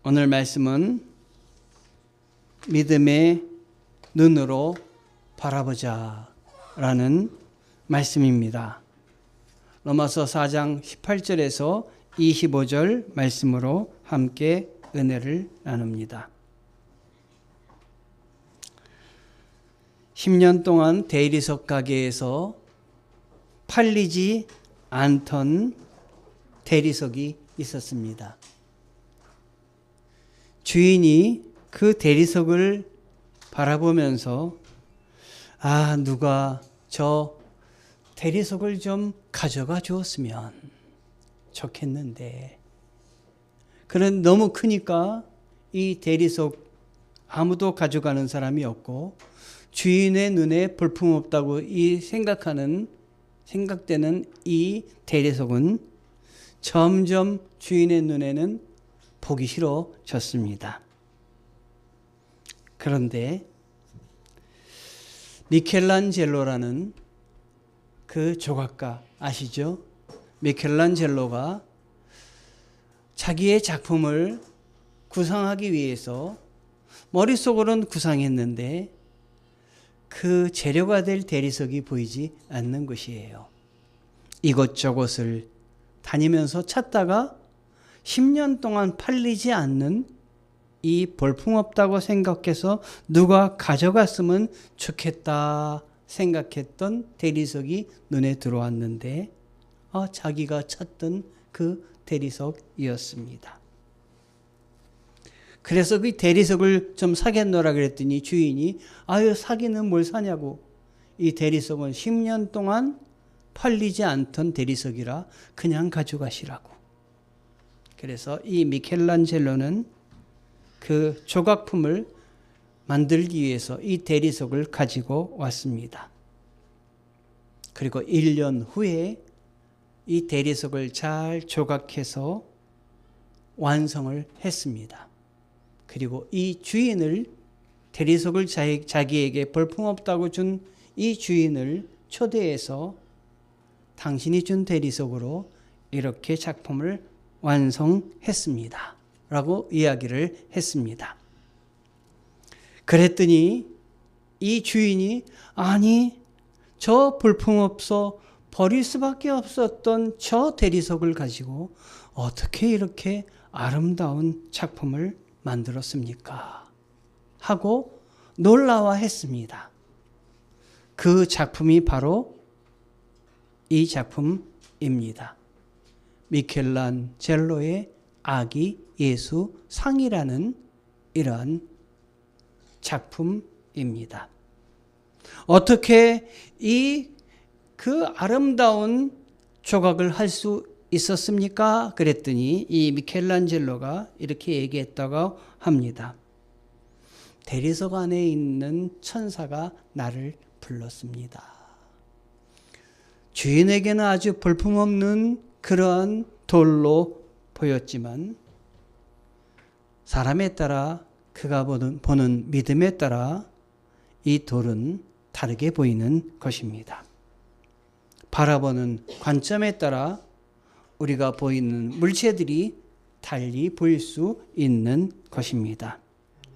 오늘 말씀은 믿음의 눈으로 바라보자 라는 말씀입니다. 로마서 4장 18절에서 25절 말씀으로 함께 은혜를 나눕니다. 10년 동안 대리석 가게에서 팔리지 않던 대리석이 있었습니다. 주인이 그 대리석을 바라보면서 누가 저 대리석을 좀 가져가 주었으면 좋겠는데, 그런 너무 크니까 이 대리석 아무도 가져가는 사람이 없고 주인의 눈에 볼품없다고 생각되는 이 대리석은 점점 주인의 눈에는 보기 싫어졌습니다. 그런데 미켈란젤로라는 그 조각가 아시죠? 미켈란젤로가 자기의 작품을 구상하기 위해서 머릿속으로는 구상했는데 그 재료가 될 대리석이 보이지 않는 것이에요. 이곳저곳을 다니면서 찾다가 10년 동안 팔리지 않는 이 볼품없다고 생각해서 누가 가져갔으면 좋겠다 생각했던 대리석이 눈에 들어왔는데 자기가 찾던 그 대리석이었습니다. 그래서 그 대리석을 좀 사겠노라 그랬더니 주인이 사기는 뭘 사냐고, 이 대리석은 10년 동안 팔리지 않던 대리석이라 그냥 가져가시라고. 그래서 이 미켈란젤로는 그 조각품을 만들기 위해서 이 대리석을 가지고 왔습니다. 그리고 1년 후에 이 대리석을 잘 조각해서 완성을 했습니다. 그리고 이 주인을, 대리석을 자기에게 볼품없다고 준 이 주인을 초대해서 당신이 준 대리석으로 이렇게 작품을 완성했습니다 라고 이야기를 했습니다. 그랬더니 이 주인이 저 볼품없어 버릴 수밖에 없었던 저 대리석을 가지고 어떻게 이렇게 아름다운 작품을 만들었습니까? 하고 놀라워했습니다. 그 작품이 바로 이 작품입니다. 미켈란젤로의 아기 예수 상이라는 이러한 작품입니다. 어떻게 그 아름다운 조각을 할 수 있었습니까? 그랬더니 이 미켈란젤로가 이렇게 얘기했다고 합니다. 대리석 안에 있는 천사가 나를 불렀습니다. 주인에게는 아주 볼품없는 그러한 돌로 보였지만 사람에 따라, 그가 보는 믿음에 따라 이 돌은 다르게 보이는 것입니다. 바라보는 관점에 따라 우리가 보이는 물체들이 달리 보일 수 있는 것입니다.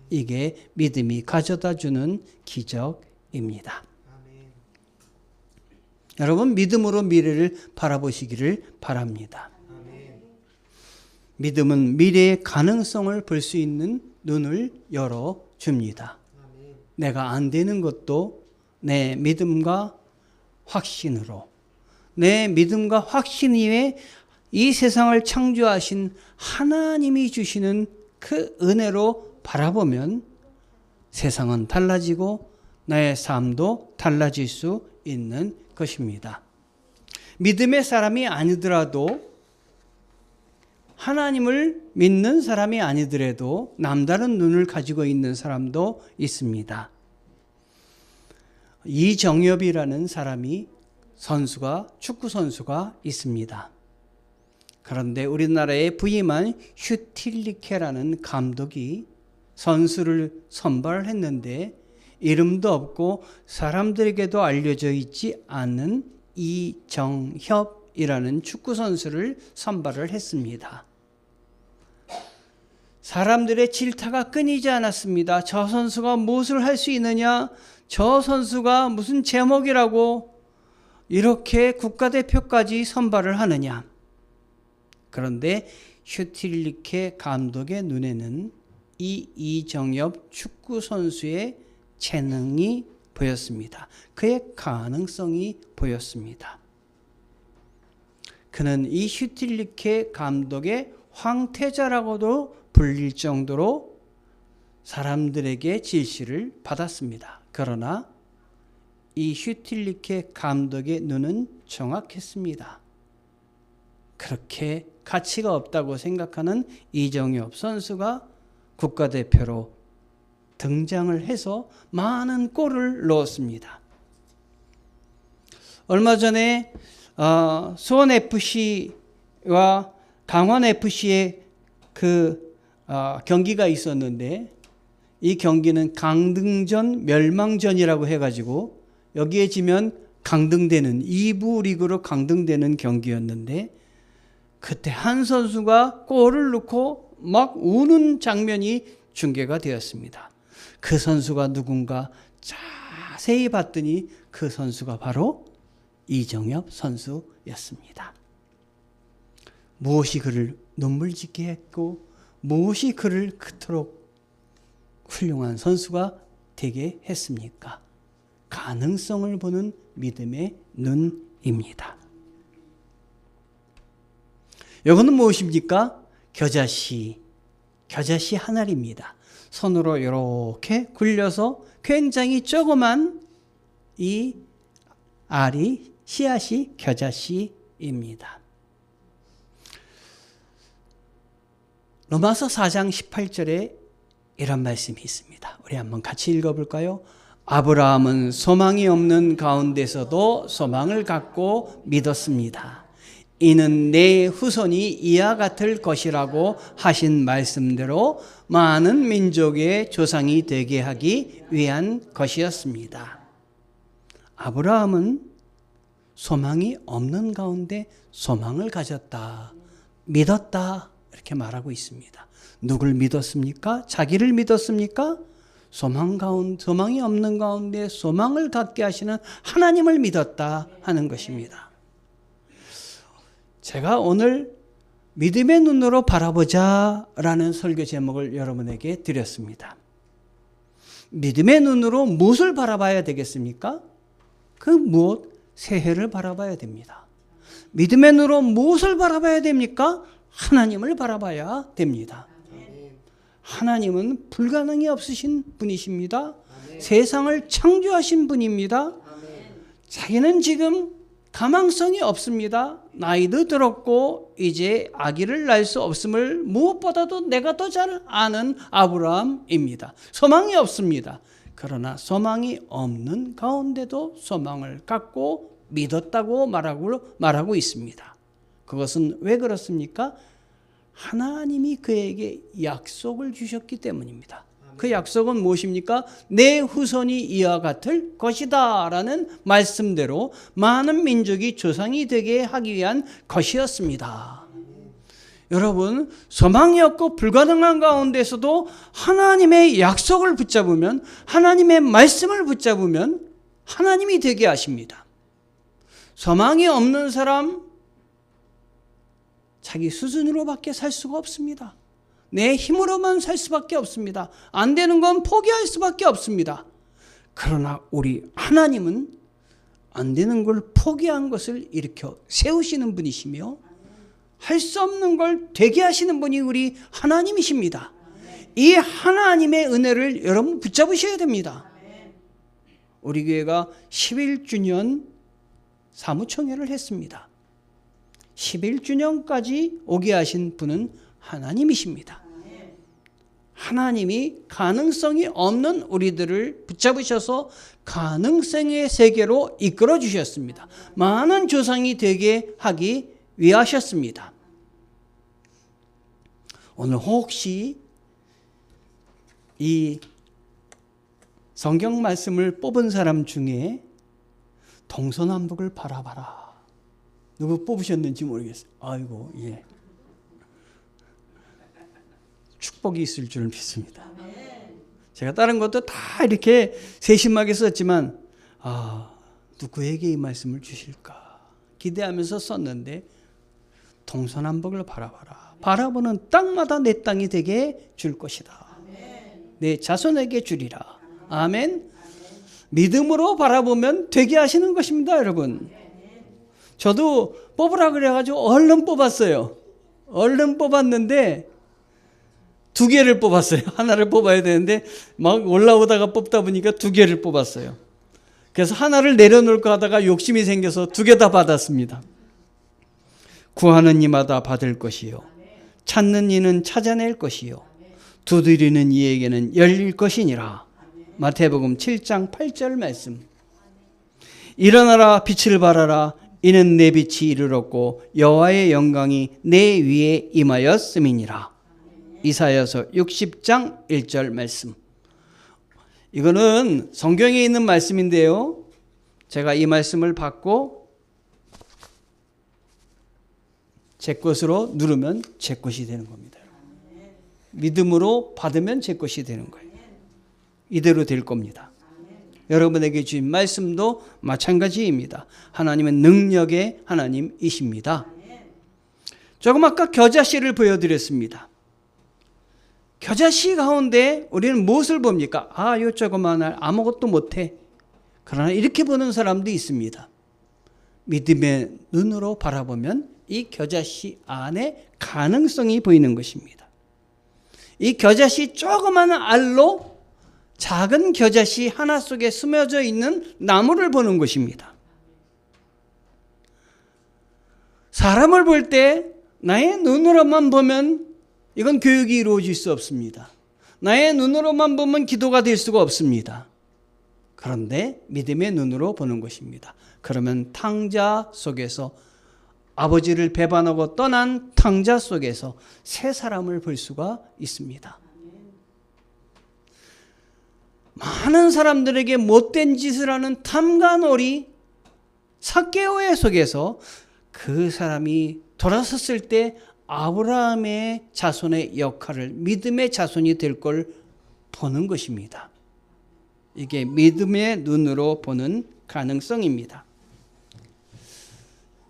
이게 믿음이 가져다주는 기적입니다. 여러분, 믿음으로 미래를 바라보시기를 바랍니다. 믿음은 미래의 가능성을 볼 수 있는 눈을 열어줍니다. 내가 안 되는 것도 내 믿음과 확신으로, 내 믿음과 확신 위에 이 세상을 창조하신 하나님이 주시는 그 은혜로 바라보면 세상은 달라지고 나의 삶도 달라질 수 있는 것입니다. 믿음의 사람이 아니더라도, 하나님을 믿는 사람이 아니더라도 남다른 눈을 가지고 있는 사람도 있습니다. 이정엽이라는 사람이 축구 선수가 있습니다. 그런데 우리나라에 부임한 슈틸리케라는 감독이 선수를 선발했는데 이름도 없고 사람들에게도 알려져 있지 않은 이정협이라는 축구 선수를 선발을 했습니다. 사람들의 질타가 끊이지 않았습니다. 저 선수가 무엇을 할 수 있느냐? 저 선수가 무슨 제목이라고 이렇게 국가대표까지 선발을 하느냐? 그런데 슈틸리케 감독의 눈에는 이 이정엽 축구 선수의 재능이 보였습니다. 그의 가능성이 보였습니다. 그는 이 슈틸리케 감독의 황태자라고도 불릴 정도로 사람들에게 질시를 받았습니다. 그러나 이 슈틸리케 감독의 눈은 정확했습니다. 그렇게 가치가 없다고 생각하는 이정엽 선수가 국가대표로 등장을 해서 많은 골을 넣었습니다. 얼마 전에 수원FC와 강원FC의 경기가 있었는데 이 경기는 강등전 멸망전이라고 해가지고 여기에 지면 강등되는 2부 리그로 강등되는 경기였는데 그때 한 선수가 골을 넣고 막 우는 장면이 중계가 되었습니다. 그 선수가 누군가 자세히 봤더니 그 선수가 바로 이정엽 선수였습니다. 무엇이 그를 눈물 짓게 했고 무엇이 그를 그토록 훌륭한 선수가 되게 했습니까? 가능성을 보는 믿음의 눈입니다. 이거는 무엇입니까? 겨자씨 하나입니다. 손으로 이렇게 굴려서 굉장히 조그만 이 알이 씨앗이 겨자씨입니다. 로마서 4장 18절에 이런 말씀이 있습니다. 우리 한번 같이 읽어볼까요? 아브라함은 소망이 없는 가운데서도 소망을 갖고 믿었습니다. 이는 내 후손이 이와 같을 것이라고 하신 말씀대로 많은 민족의 조상이 되게 하기 위한 것이었습니다. 아브라함은 소망이 없는 가운데 소망을 가졌다, 믿었다 이렇게 말하고 있습니다. 누굴 믿었습니까? 자기를 믿었습니까? 소망이 없는 가운데 소망을 갖게 하시는 하나님을 믿었다 하는 것입니다. 제가 오늘 믿음의 눈으로 바라보자 라는 설교 제목을 여러분에게 드렸습니다. 믿음의 눈으로 무엇을 바라봐야 되겠습니까? 그 무엇? 새해를 바라봐야 됩니다. 믿음의 눈으로 무엇을 바라봐야 됩니까? 하나님을 바라봐야 됩니다. 하나님은 불가능이 없으신 분이십니다. 세상을 창조하신 분입니다. 자기는 지금 가망성이 없습니다. 나이도 들었고 이제 아기를 낳을 수 없음을 무엇보다도 내가 더 잘 아는 아브라함입니다. 소망이 없습니다. 그러나 소망이 없는 가운데도 소망을 갖고 믿었다고 말하고 있습니다. 그것은 왜 그렇습니까? 하나님이 그에게 약속을 주셨기 때문입니다. 그 약속은 무엇입니까? 내 후손이 이와 같을 것이다 라는 말씀대로 많은 민족이 조상이 되게 하기 위한 것이었습니다. 여러분, 소망이 없고 불가능한 가운데서도 하나님의 약속을 붙잡으면, 하나님의 말씀을 붙잡으면 하나님이 되게 하십니다. 소망이 없는 사람, 자기 수준으로밖에 살 수가 없습니다. 내 힘으로만 살 수밖에 없습니다. 안 되는 건 포기할 수밖에 없습니다. 그러나 우리 하나님은 안 되는 걸 포기한 것을 일으켜 세우시는 분이시며 할 수 없는 걸 되게 하시는 분이 우리 하나님이십니다. 이 하나님의 은혜를 여러분 붙잡으셔야 됩니다. 우리 교회가 11주년 사무총회를 했습니다. 11주년까지 오게 하신 분은 하나님이십니다. 하나님이 가능성이 없는 우리들을 붙잡으셔서 가능성의 세계로 이끌어 주셨습니다. 많은 조상이 되게 하기 위하셨습니다. 오늘 혹시 이 성경 말씀을 뽑은 사람 중에 동서남북을 바라봐라. 누구 뽑으셨는지 모르겠어요. 아이고, 예. 축복이 있을 줄 믿습니다. 제가 다른 것도 다 이렇게 세심하게 썼지만 누구에게 이 말씀을 주실까 기대하면서 썼는데 동서남북을 바라봐라. 바라보는 땅마다 내 땅이 되게 줄 것이다. 내 자손에게 주리라. 아멘. 믿음으로 바라보면 되게 하시는 것입니다, 여러분. 저도 뽑으라 그래가지고 얼른 뽑았어요. 얼른 뽑았는데 2개를 뽑았어요. 하나를 뽑아야 되는데 막 올라오다가 뽑다 보니까 2개를 뽑았어요. 그래서 하나를 내려놓을까 하다가 욕심이 생겨서 2개 다 받았습니다. 구하는 이마다 받을 것이요 찾는 이는 찾아낼 것이요 두드리는 이에게는 열릴 것이니라. 마태복음 7장 8절 말씀. 일어나라 빛을 발하라 이는 내 빛이 이르렀고 여호와의 영광이 내 위에 임하였음이니라. 이사야서 60장 1절 말씀. 이거는 성경에 있는 말씀인데요, 제가 이 말씀을 받고 제 것으로 누르면 제 것이 되는 겁니다. 믿음으로 받으면 제 것이 되는 거예요. 이대로 될 겁니다. 여러분에게 주신 말씀도 마찬가지입니다. 하나님은 능력의 하나님이십니다. 조금 아까 겨자씨를 보여드렸습니다. 겨자씨 가운데 우리는 무엇을 봅니까? 요 조그만 알 아무것도 못해. 그러나 이렇게 보는 사람도 있습니다. 믿음의 눈으로 바라보면 이 겨자씨 안에 가능성이 보이는 것입니다. 이 겨자씨 조그만 알로 작은 겨자씨 하나 속에 숨어져 있는 나무를 보는 것입니다. 사람을 볼 때 나의 눈으로만 보면 이건 교육이 이루어질 수 없습니다. 나의 눈으로만 보면 기도가 될 수가 없습니다. 그런데 믿음의 눈으로 보는 것입니다. 그러면 탕자 속에서 아버지를 배반하고 떠난 탕자 속에서 새 사람을 볼 수가 있습니다. 많은 사람들에게 못된 짓을 하는 탐관오리 삭개오의 속에서 그 사람이 돌아섰을 때 아브라함의 자손의 역할을 믿음의 자손이 될 걸 보는 것입니다. 이게 믿음의 눈으로 보는 가능성입니다.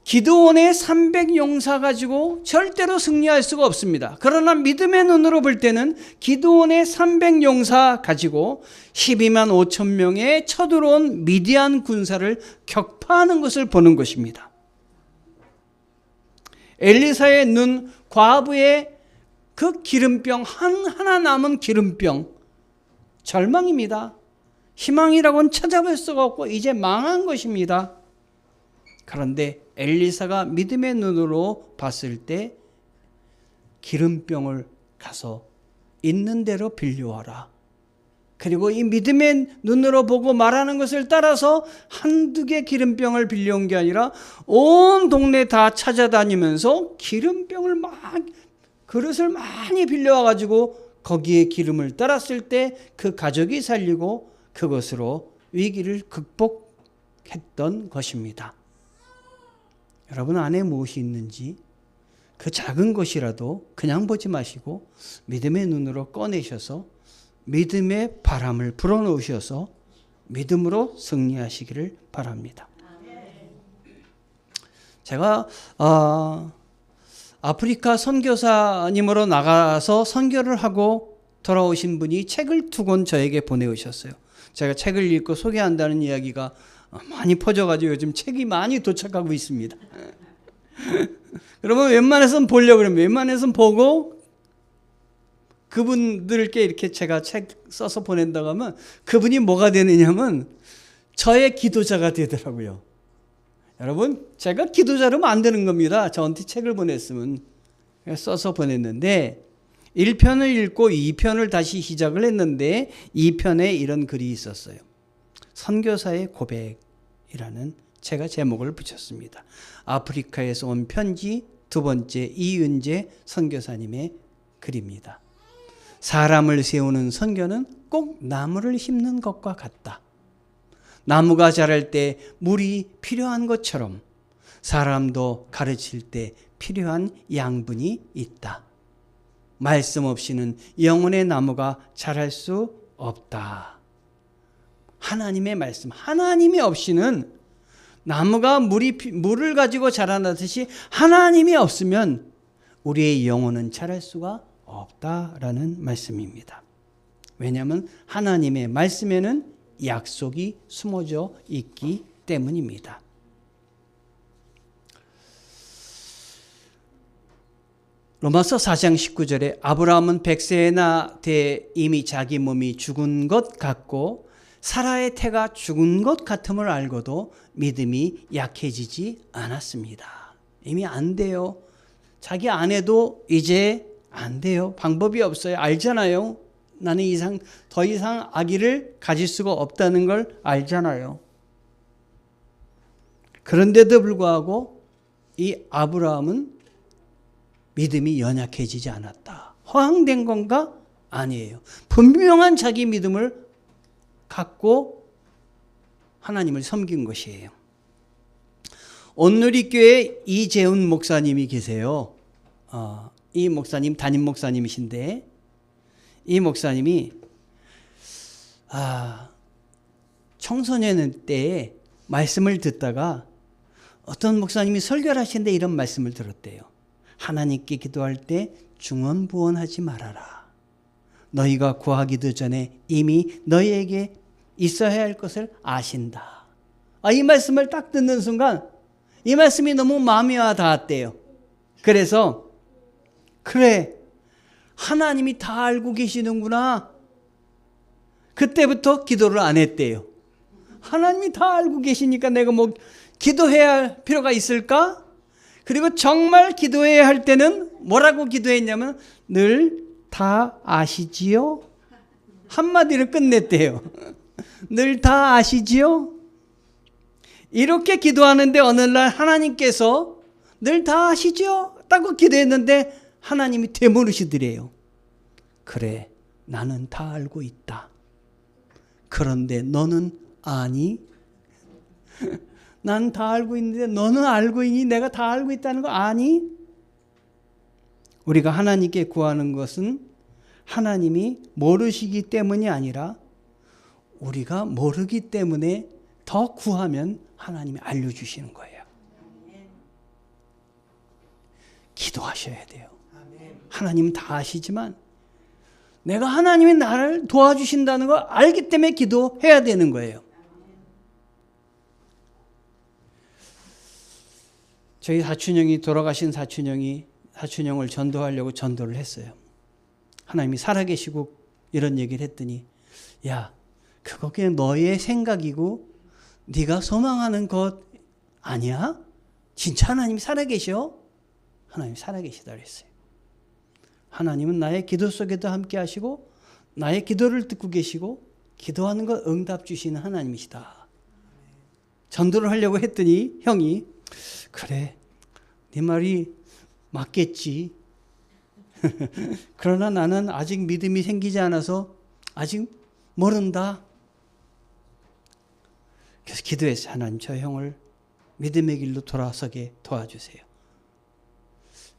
기드온의 300용사 가지고 절대로 승리할 수가 없습니다. 그러나 믿음의 눈으로 볼 때는 기드온의 300용사 가지고 12만 5천 명의 쳐들어온 미디안 군사를 격파하는 것을 보는 것입니다. 엘리사의 눈, 과부의 그 기름병, 하나 남은 기름병, 절망입니다. 희망이라고는 찾아볼 수가 없고 이제 망한 것입니다. 그런데 엘리사가 믿음의 눈으로 봤을 때 기름병을 가서 있는 대로 빌려와라. 그리고 이 믿음의 눈으로 보고 말하는 것을 따라서 한두 개 기름병을 빌려온 게 아니라 온 동네 다 찾아다니면서 기름병을 그릇을 많이 빌려와 가지고 거기에 기름을 따랐을 때 그 가족이 살리고 그것으로 위기를 극복했던 것입니다. 여러분 안에 무엇이 있는지 그 작은 것이라도 그냥 보지 마시고 믿음의 눈으로 꺼내셔서 믿음의 바람을 불어넣으셔서 믿음으로 승리하시기를 바랍니다. 제가 아프리카 선교사님으로 나가서 선교를 하고 돌아오신 분이 책을 2권 저에게 보내오셨어요. 제가 책을 읽고 소개한다는 이야기가 많이 퍼져가지고 요즘 책이 많이 도착하고 있습니다. 그러면 웬만해서는 보려고 그러면 웬만해서는 보고 그분들께 이렇게 제가 책 써서 보낸다고 하면 그분이 뭐가 되느냐면 저의 기도자가 되더라고요. 여러분, 제가 기도자로면 안 되는 겁니다. 저한테 책을 보냈으면. 써서 보냈는데 1편을 읽고 2편을 다시 시작을 했는데 2편에 이런 글이 있었어요. 선교사의 고백이라는 제가 제목을 붙였습니다. 아프리카에서 온 편지 2번째 이은재 선교사님의 글입니다. 사람을 세우는 선교는 꼭 나무를 심는 것과 같다. 나무가 자랄 때 물이 필요한 것처럼 사람도 가르칠 때 필요한 양분이 있다. 말씀 없이는 영혼의 나무가 자랄 수 없다. 하나님의 말씀, 하나님이 없이는 나무가 물을 가지고 자라나듯이 하나님이 없으면 우리의 영혼은 자랄 수가 없다라는 말씀입니다. 왜냐하면 하나님의 말씀에는 약속이 숨어져 있기 때문입니다. 로마서 4장 19절에 아브라함은 100세나 돼 이미 자기 몸이 죽은 것 같고 사라의 태가 죽은 것 같음을 알고도 믿음이 약해지지 않았습니다. 이미 안 돼요. 자기 아내도 이제 안 돼요. 방법이 없어요. 알잖아요. 나는 더 이상 아기를 가질 수가 없다는 걸 알잖아요. 그런데도 불구하고 이 아브라함은 믿음이 연약해지지 않았다. 허황된 건가? 아니에요. 분명한 자기 믿음을 갖고 하나님을 섬긴 것이에요. 온누리교회 이재훈 목사님이 계세요. 이 목사님 담임 목사님이신데 이 목사님이 청소년 때에 말씀을 듣다가 어떤 목사님이 설교를 하시는데 이런 말씀을 들었대요. 하나님께 기도할 때 중언부언하지 말아라. 너희가 구하기도 전에 이미 너희에게 있어야 할 것을 아신다. 이 말씀을 딱 듣는 순간 이 말씀이 너무 마음에 와 닿았대요. 그래서 그래, 하나님이 다 알고 계시는구나. 그때부터 기도를 안 했대요. 하나님이 다 알고 계시니까 내가 뭐 기도해야 할 필요가 있을까? 그리고 정말 기도해야 할 때는 뭐라고 기도했냐면 늘 다 아시지요? 한마디로 끝냈대요. 늘 다 아시지요? 이렇게 기도하는데 어느 날 하나님께서 늘 다 아시지요? 라고 기도했는데 하나님이 되물으시더래요. 그래, 나는 다 알고 있다. 그런데 너는 아니? 난 다 알고 있는데 너는 알고 있니? 내가 다 알고 있다는 거 아니? 우리가 하나님께 구하는 것은 하나님이 모르시기 때문이 아니라 우리가 모르기 때문에 더 구하면 하나님이 알려주시는 거예요. 기도하셔야 돼요. 하나님은 다 아시지만 내가 하나님이 나를 도와주신다는 걸 알기 때문에 기도해야 되는 거예요. 저희 사촌형이 돌아가신 사촌형을 전도하려고 전도를 했어요. 하나님이 살아계시고 이런 얘기를 했더니 야, 그거 그냥 너의 생각이고 네가 소망하는 것 아니야? 진짜 하나님이 살아계셔? 하나님이 살아계시다 그랬어요. 하나님은 나의 기도 속에도 함께 하시고 나의 기도를 듣고 계시고 기도하는 것 응답 주시는 하나님이시다. 전도를 하려고 했더니 형이 그래, 네 말이 맞겠지. 그러나 나는 아직 믿음이 생기지 않아서 아직 모른다. 그래서 기도했어요. 하나님, 저 형을 믿음의 길로 돌아서게 도와주세요.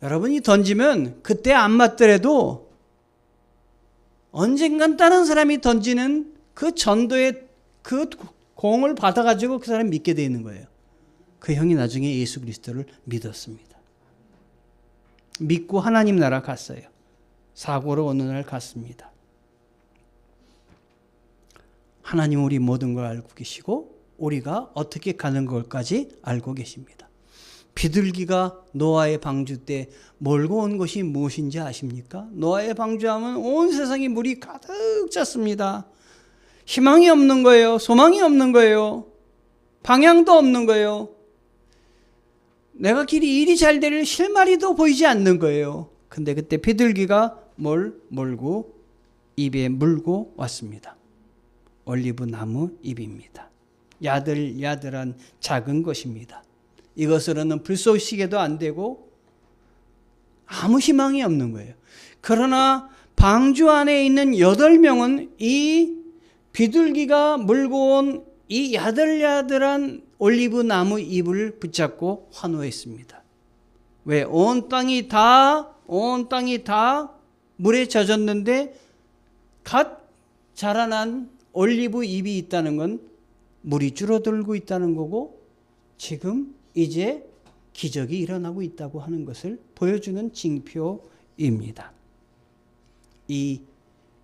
여러분이 던지면 그때 안 맞더라도 언젠간 다른 사람이 던지는 그 전도의 그 공을 받아가지고 그 사람이 믿게 되는 거예요. 그 형이 나중에 예수 그리스도를 믿었습니다. 믿고 하나님 나라 갔어요. 사고로 어느 날 갔습니다. 하나님 우리 모든 걸 알고 계시고 우리가 어떻게 가는 것까지 알고 계십니다. 비둘기가 노아의 방주 때 몰고 온 것이 무엇인지 아십니까? 노아의 방주하면 온 세상에 물이 가득 찼습니다. 희망이 없는 거예요. 소망이 없는 거예요. 방향도 없는 거예요. 내가 길이 이리 잘 될 실마리도 보이지 않는 거예요. 근데 그때 비둘기가 뭘 몰고 입에 물고 왔습니다. 올리브 나무 잎입니다. 야들야들한 작은 것입니다. 이것으로는 불쏘시개도 안 되고 아무 희망이 없는 거예요. 그러나 방주 안에 있는 8명은 이 비둘기가 물고 온 이 야들야들한 올리브 나무 잎을 붙잡고 환호했습니다. 왜? 온 땅이 다 물에 젖었는데 갓 자라난 올리브 잎이 있다는 건 물이 줄어들고 있다는 거고 지금 이제 기적이 일어나고 있다고 하는 것을 보여주는 징표입니다. 이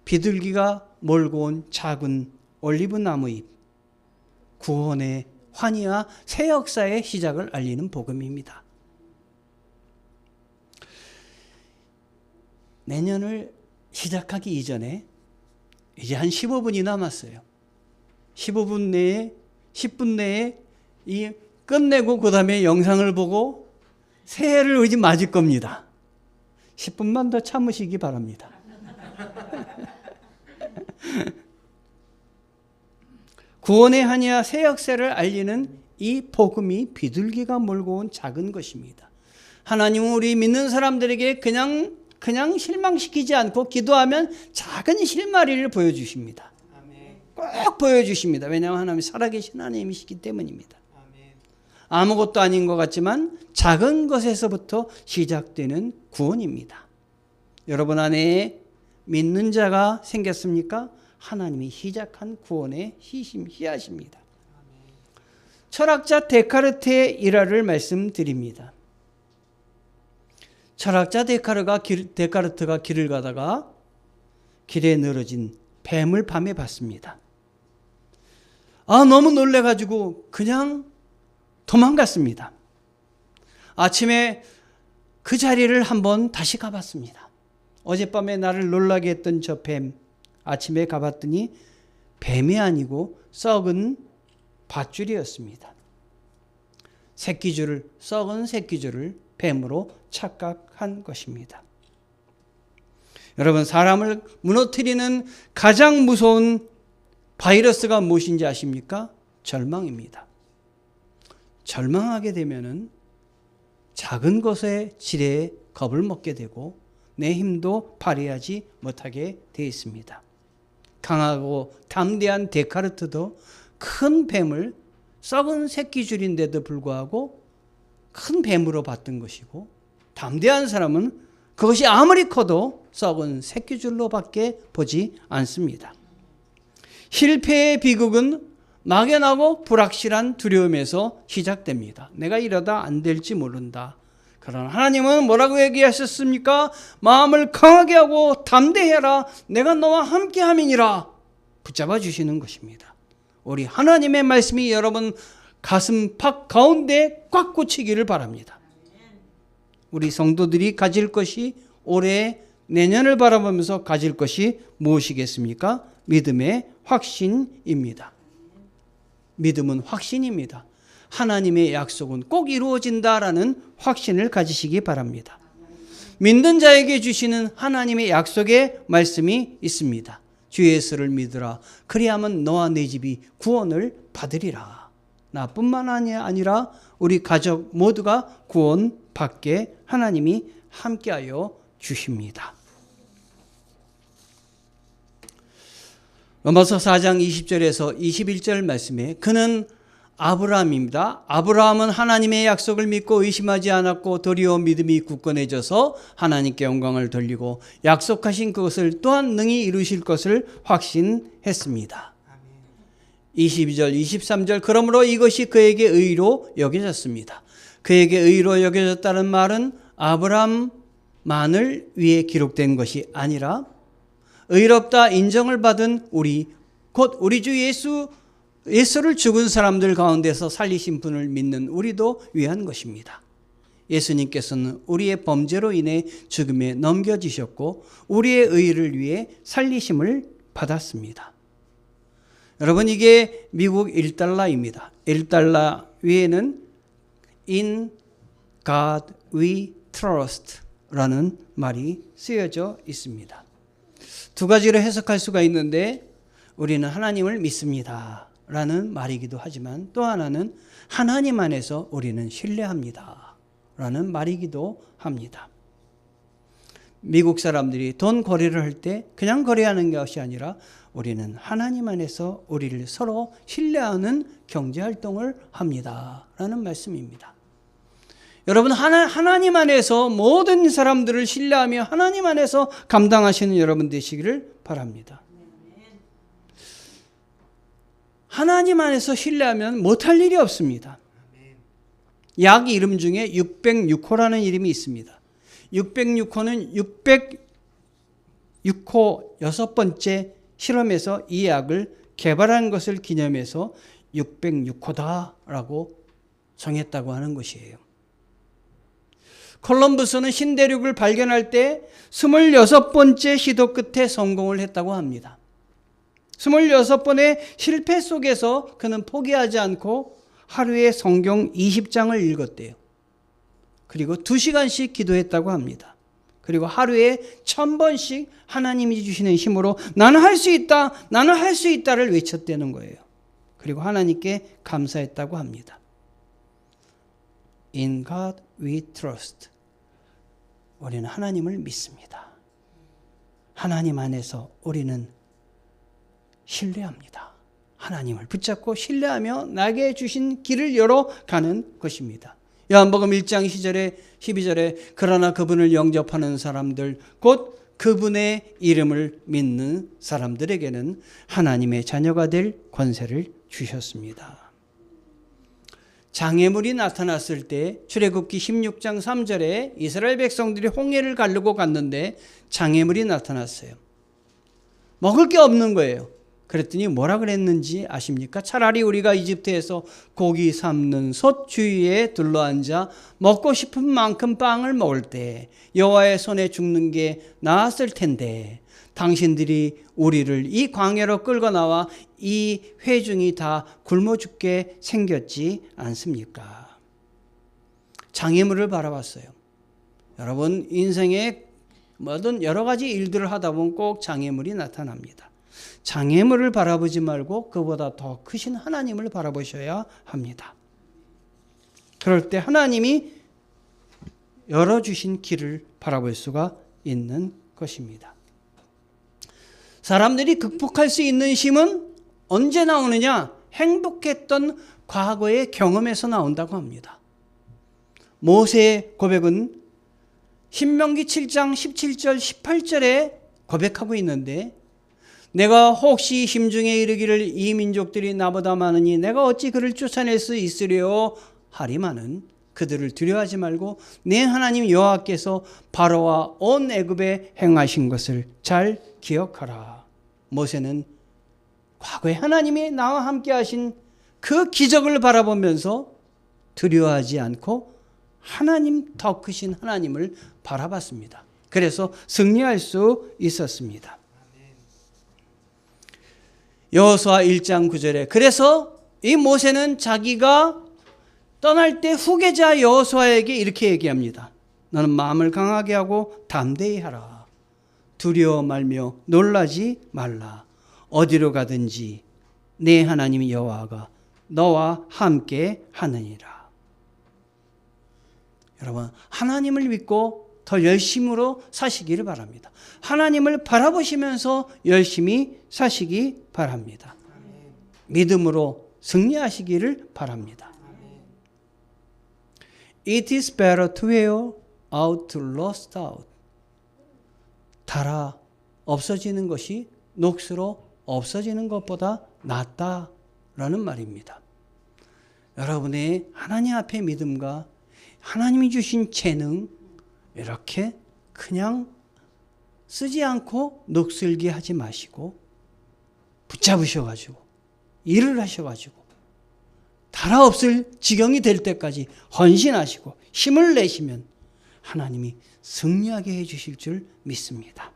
비둘기가 몰고 온 작은 올리브 나무잎, 구원의 환희와 새 역사의 시작을 알리는 복음입니다. 내년을 시작하기 이전에 이제 한 15분이 남았어요. 15분 내에 10분 내에 이 끝내고 그 다음에 영상을 보고 새해를 이제 맞을 겁니다. 10분만 더 참으시기 바랍니다. 구원의 한이와 새 역사를 알리는 이 복음이 비둘기가 몰고 온 작은 것입니다. 하나님은 우리 믿는 사람들에게 그냥 실망시키지 않고 기도하면 작은 실마리를 보여주십니다. 꼭 보여주십니다. 왜냐하면 하나님이 살아계신 하나님이시기 때문입니다. 아무것도 아닌 것 같지만 작은 것에서부터 시작되는 구원입니다. 여러분 안에 믿는 자가 생겼습니까? 하나님이 시작한 구원의 씨앗입니다. 철학자 데카르트의 일화를 말씀드립니다. 철학자 데카르트가 길을 가다가 길에 늘어진 뱀을 밤에 봤습니다. 너무 놀래가지고 그냥 도망갔습니다. 아침에 그 자리를 한번 다시 가봤습니다. 어젯밤에 나를 놀라게 했던 저 뱀, 아침에 가봤더니 뱀이 아니고 썩은 밧줄이었습니다. 썩은 새끼줄을 뱀으로 착각한 것입니다. 여러분, 사람을 무너뜨리는 가장 무서운 바이러스가 무엇인지 아십니까? 절망입니다. 절망하게 되면은 작은 것의 지레에 겁을 먹게 되고 내 힘도 발휘하지 못하게 되어 있습니다. 강하고 담대한 데카르트도 큰 뱀을 썩은 새끼줄인데도 불구하고 큰 뱀으로 봤던 것이고, 담대한 사람은 그것이 아무리 커도 썩은 새끼줄로밖에 보지 않습니다. 실패의 비극은 막연하고 불확실한 두려움에서 시작됩니다. 내가 이러다 안 될지 모른다. 그러나 하나님은 뭐라고 얘기하셨습니까? 마음을 강하게 하고 담대해라. 내가 너와 함께함이니라. 붙잡아 주시는 것입니다. 우리 하나님의 말씀이 여러분 가슴팍 가운데 꽉 꽂히기를 바랍니다. 우리 성도들이 가질 것이 올해 내년을 바라보면서 가질 것이 무엇이겠습니까? 믿음의 확신입니다. 믿음은 확신입니다. 하나님의 약속은 꼭 이루어진다라는 확신을 가지시기 바랍니다. 믿는 자에게 주시는 하나님의 약속의 말씀이 있습니다. 주 예수를 믿으라. 그리하면 너와 내 집이 구원을 받으리라. 나뿐만 아니라 우리 가족 모두가 구원받게 하나님이 함께하여 주십니다. 로마서 4장 20절에서 21절 말씀에 그는 아브라함입니다. 아브라함은 하나님의 약속을 믿고 의심하지 않았고 도리어 믿음이 굳건해져서 하나님께 영광을 돌리고 약속하신 그것을 또한 능히 이루실 것을 확신했습니다. 22절, 23절 그러므로 이것이 그에게 의로 여겨졌습니다. 그에게 의로 여겨졌다는 말은 아브라함만을 위해 기록된 것이 아니라 의롭다 인정을 받은 곧 우리 주 예수를 죽은 사람들 가운데서 살리신 분을 믿는 우리도 위한 것입니다. 예수님께서는 우리의 범죄로 인해 죽음에 넘겨지셨고 우리의 의를 위해 살리심을 받았습니다. 여러분, 이게 미국 1달러입니다. 1달러 위에는 In God we trust 라는 말이 쓰여져 있습니다. 두 가지로 해석할 수가 있는데 우리는 하나님을 믿습니다 라는 말이기도 하지만 또 하나는 하나님 안에서 우리는 신뢰합니다 라는 말이기도 합니다. 미국 사람들이 돈 거래를 할 때 그냥 거래하는 것이 아니라 우리는 하나님 안에서 우리를 서로 신뢰하는 경제활동을 합니다 라는 말씀입니다. 여러분 하나님 안에서 모든 사람들을 신뢰하며 하나님 안에서 감당하시는 여러분 되시기를 바랍니다. 하나님 안에서 신뢰하면 못할 일이 없습니다. 약 이름 중에 606호라는 이름이 있습니다. 606호는 606호 여섯 번째 실험에서 이 약을 개발한 것을 기념해서 606호다라고 정했다고 하는 것이에요. 콜럼버스는 신대륙을 발견할 때 26번째 시도 끝에 성공을 했다고 합니다. 26번의 실패 속에서 그는 포기하지 않고 하루에 성경 20장을 읽었대요. 그리고 2시간씩 기도했다고 합니다. 그리고 하루에 1000번씩 하나님이 주시는 힘으로 나는 할 수 있다, 나는 할 수 있다를 외쳤다는 거예요. 그리고 하나님께 감사했다고 합니다. In God we trust. 우리는 하나님을 믿습니다. 하나님 안에서 우리는 신뢰합니다. 하나님을 붙잡고 신뢰하며 나에게 주신 길을 열어가는 것입니다. 요한복음 1장 10절에 12절에 그러나 그분을 영접하는 사람들 곧 그분의 이름을 믿는 사람들에게는 하나님의 자녀가 될 권세를 주셨습니다. 장애물이 나타났을 때 출애굽기 16장 3절에 이스라엘 백성들이 홍해를 가르고 갔는데 장애물이 나타났어요. 먹을 게 없는 거예요. 그랬더니 뭐라 그랬는지 아십니까? 차라리 우리가 이집트에서 고기 삶는 솥 주위에 둘러앉아 먹고 싶은 만큼 빵을 먹을 때 여호와의 손에 죽는 게 나았을 텐데 당신들이 우리를 이 광야로 끌고 나와 이 회중이 다 굶어 죽게 생겼지 않습니까? 장애물을 바라봤어요. 여러분 인생에 뭐든 여러 가지 일들을 하다 보면 꼭 장애물이 나타납니다. 장애물을 바라보지 말고 그보다 더 크신 하나님을 바라보셔야 합니다. 그럴 때 하나님이 열어주신 길을 바라볼 수가 있는 것입니다. 사람들이 극복할 수 있는 힘은 언제 나오느냐? 행복했던 과거의 경험에서 나온다고 합니다. 모세의 고백은 신명기 7장 17절 18절에 고백하고 있는데 내가 혹시 심중에 이르기를 이 민족들이 나보다 많으니 내가 어찌 그를 쫓아낼 수 있으려 하리마는 그들을 두려워하지 말고 내 하나님 여호와께서 바로와 온 애굽에 행하신 것을 잘 기억하라. 모세는 과거에 하나님이 나와 함께 하신 그 기적을 바라보면서 두려워하지 않고 하나님 더 크신 하나님을 바라봤습니다. 그래서 승리할 수 있었습니다. 여호수아 1장 9절에 그래서 이 모세는 자기가 떠날 때 후계자 여호수아에게 이렇게 얘기합니다. 너는 마음을 강하게 하고 담대히 하라. 두려워 말며 놀라지 말라. 어디로 가든지 내 하나님 여호와가 너와 함께 하느니라. 여러분 하나님을 믿고 더 열심으로 사시기를 바랍니다. 하나님을 바라보시면서 열심히 사시기 바랍니다. 믿음으로 승리하시기를 바랍니다. It is better to wear out to lost out. 달아 없어지는 것이 녹수로 없어지는 것보다 낫다라는 말입니다. 여러분의 하나님 앞에 믿음과 하나님이 주신 재능 이렇게 그냥 쓰지 않고 녹슬게 하지 마시고 붙잡으셔가지고 일을 하셔가지고 달아 없을 지경이 될 때까지 헌신하시고 힘을 내시면 하나님이 승리하게 해주실 줄 믿습니다.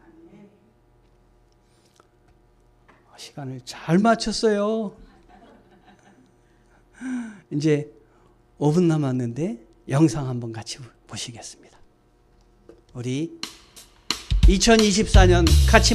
시간을 잘 맞췄어요. 이제 5분 남았는데 영상 한번 같이 보시겠습니다. 우리 2024년 같이